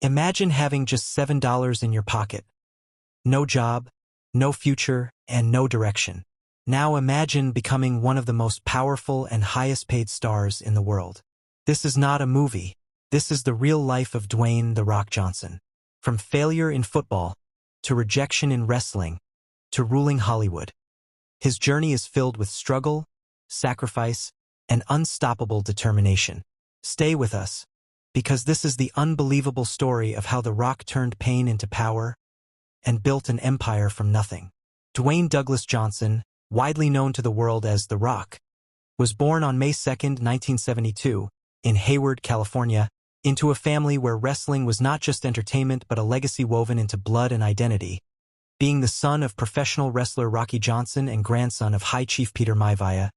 Imagine having just $7 in your pocket. No job, no future, and no direction. Now imagine becoming one of the most powerful and highest-paid stars in the world. This is not a movie. This is the real life of Dwayne "The Rock" Johnson. From failure in football, to rejection in wrestling, to ruling Hollywood. His journey is filled with struggle, sacrifice, and unstoppable determination. Stay with us, because this is the unbelievable story of how The Rock turned pain into power and built an empire from nothing. Dwayne Douglas Johnson, widely known to the world as The Rock, was born on May 2, 1972, in Hayward, California, into a family where wrestling was not just entertainment but a legacy woven into blood and identity. Being the son of professional wrestler Rocky Johnson and grandson of High Chief Peter Maivia,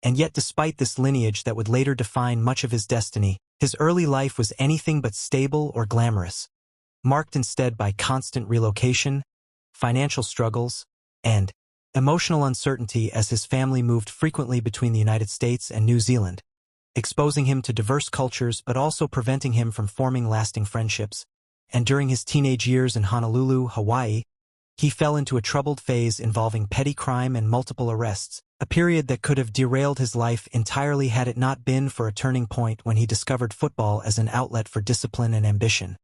and yet despite this lineage that would later define much of his destiny, his early life was anything but stable or glamorous, marked instead by constant relocation, financial struggles, and emotional uncertainty as his family moved frequently between the United States and New Zealand, exposing him to diverse cultures but also preventing him from forming lasting friendships. And during his teenage years in Honolulu, Hawaii, he fell into a troubled phase involving petty crime and multiple arrests, a period that could have derailed his life entirely had it not been for a turning point when he discovered football as an outlet for discipline and ambition,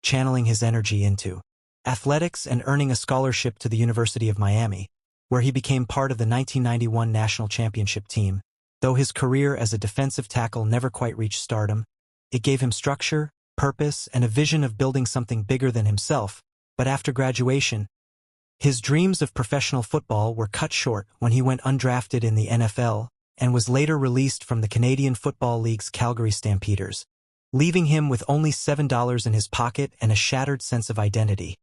channeling his energy into athletics and earning a scholarship to the University of Miami, where he became part of the 1991 national championship team. Though his career as a defensive tackle never quite reached stardom, it gave him structure, purpose, and a vision of building something bigger than himself. But after graduation, his dreams of professional football were cut short when he went undrafted in the NFL and was later released from the Canadian Football League's Calgary Stampeders, leaving him with only $7 in his pocket and a shattered sense of identity.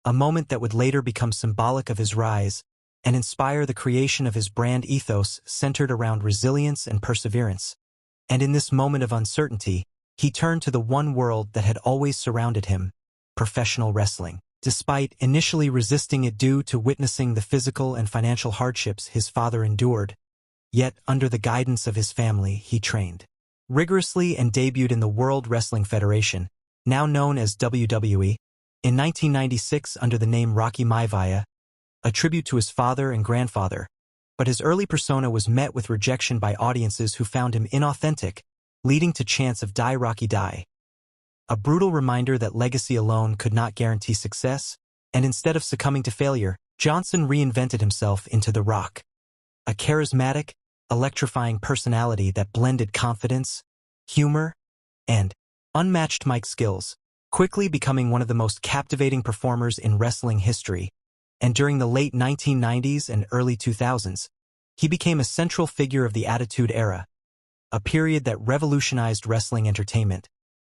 A moment that would later become symbolic of his rise and inspire the creation of his brand ethos centered around resilience and perseverance. And in this moment of uncertainty, he turned to the one world that had always surrounded him, professional wrestling. Despite initially resisting it due to witnessing the physical and financial hardships his father endured, yet under the guidance of his family, he trained rigorously and debuted in the World Wrestling Federation, now known as WWE, in 1996 under the name Rocky Maivia, a tribute to his father and grandfather. But his early persona was met with rejection by audiences who found him inauthentic, leading to chants of "Die Rocky Die." A brutal reminder that legacy alone could not guarantee success, and instead of succumbing to failure, Johnson reinvented himself into The Rock, a charismatic, electrifying personality that blended confidence, humor, and unmatched mic skills, quickly becoming one of the most captivating performers in wrestling history. And during the late 1990s and early 2000s, he became a central figure of the Attitude Era, a period that revolutionized wrestling entertainment,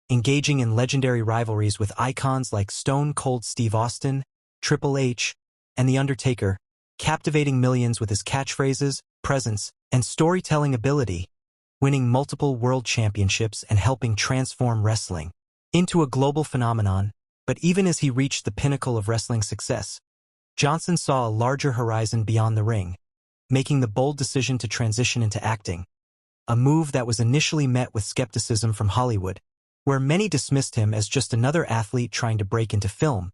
engaging in legendary rivalries with icons like Stone Cold Steve Austin, Triple H, and The Undertaker, captivating millions with his catchphrases, presence, and storytelling ability, winning multiple world championships and helping transform wrestling into a global phenomenon. But even as he reached the pinnacle of wrestling success, Johnson saw a larger horizon beyond the ring, making the bold decision to transition into acting, a move that was initially met with skepticism from Hollywood, where many dismissed him as just another athlete trying to break into film.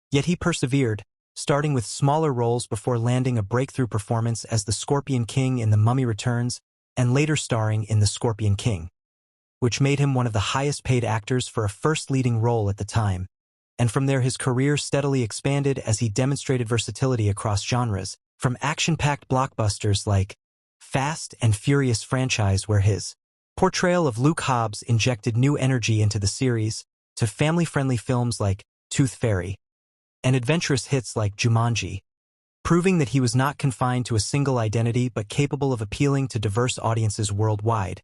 Yet he persevered, starting with smaller roles before landing a breakthrough performance as the Scorpion King in The Mummy Returns, and later starring in The Scorpion King, which made him one of the highest-paid actors for a first leading role at the time. And from there his career steadily expanded as he demonstrated versatility across genres, from action-packed blockbusters like Fast and Furious franchise, where his portrayal of Luke Hobbs injected new energy into the series, to family-friendly films like Tooth Fairy, and adventurous hits like Jumanji, proving that he was not confined to a single identity but capable of appealing to diverse audiences worldwide.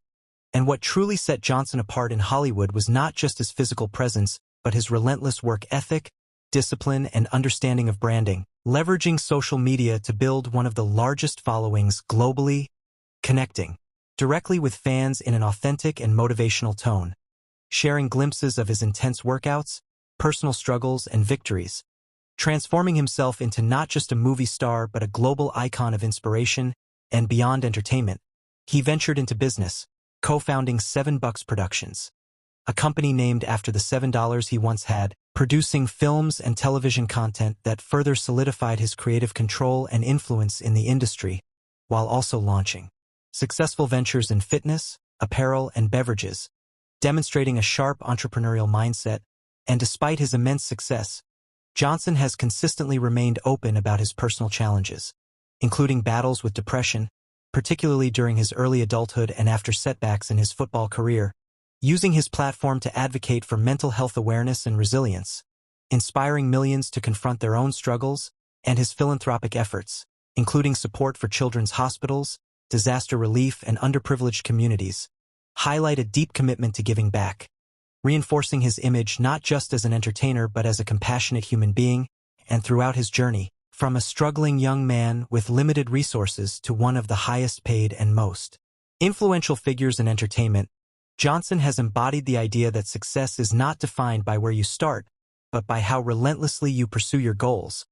And what truly set Johnson apart in Hollywood was not just his physical presence, but his relentless work ethic, discipline, and understanding of branding, leveraging social media to build one of the largest followings globally, connecting directly with fans in an authentic and motivational tone, sharing glimpses of his intense workouts, personal struggles, and victories, transforming himself into not just a movie star but a global icon of inspiration. And beyond entertainment, he ventured into business, co-founding $7 Productions, a company named after the $7 he once had, producing films and television content that further solidified his creative control and influence in the industry, while also launching successful ventures in fitness, apparel, and beverages, demonstrating a sharp entrepreneurial mindset. And despite his immense success, Johnson has consistently remained open about his personal challenges, including battles with depression, particularly during his early adulthood and after setbacks in his football career, using his platform to advocate for mental health awareness and resilience, inspiring millions to confront their own struggles, and his philanthropic efforts, including support for children's hospitals, disaster relief, and underprivileged communities, highlight a deep commitment to giving back, reinforcing his image not just as an entertainer but as a compassionate human being. And throughout his journey, from a struggling young man with limited resources to one of the highest paid and most influential figures in entertainment, Johnson has embodied the idea that success is not defined by where you start, but by how relentlessly you pursue your goals.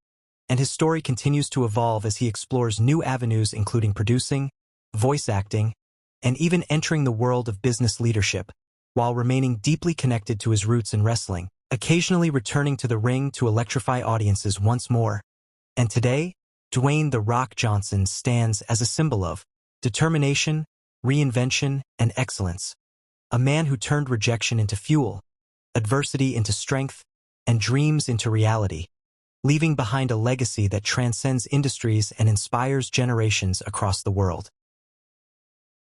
And his story continues to evolve as he explores new avenues including producing, voice acting, and even entering the world of business leadership, while remaining deeply connected to his roots in wrestling, occasionally returning to the ring to electrify audiences once more. And today, Dwayne "The Rock" Johnson stands as a symbol of determination, reinvention, and excellence. A man who turned rejection into fuel, adversity into strength, and dreams into reality, leaving behind a legacy that transcends industries and inspires generations across the world.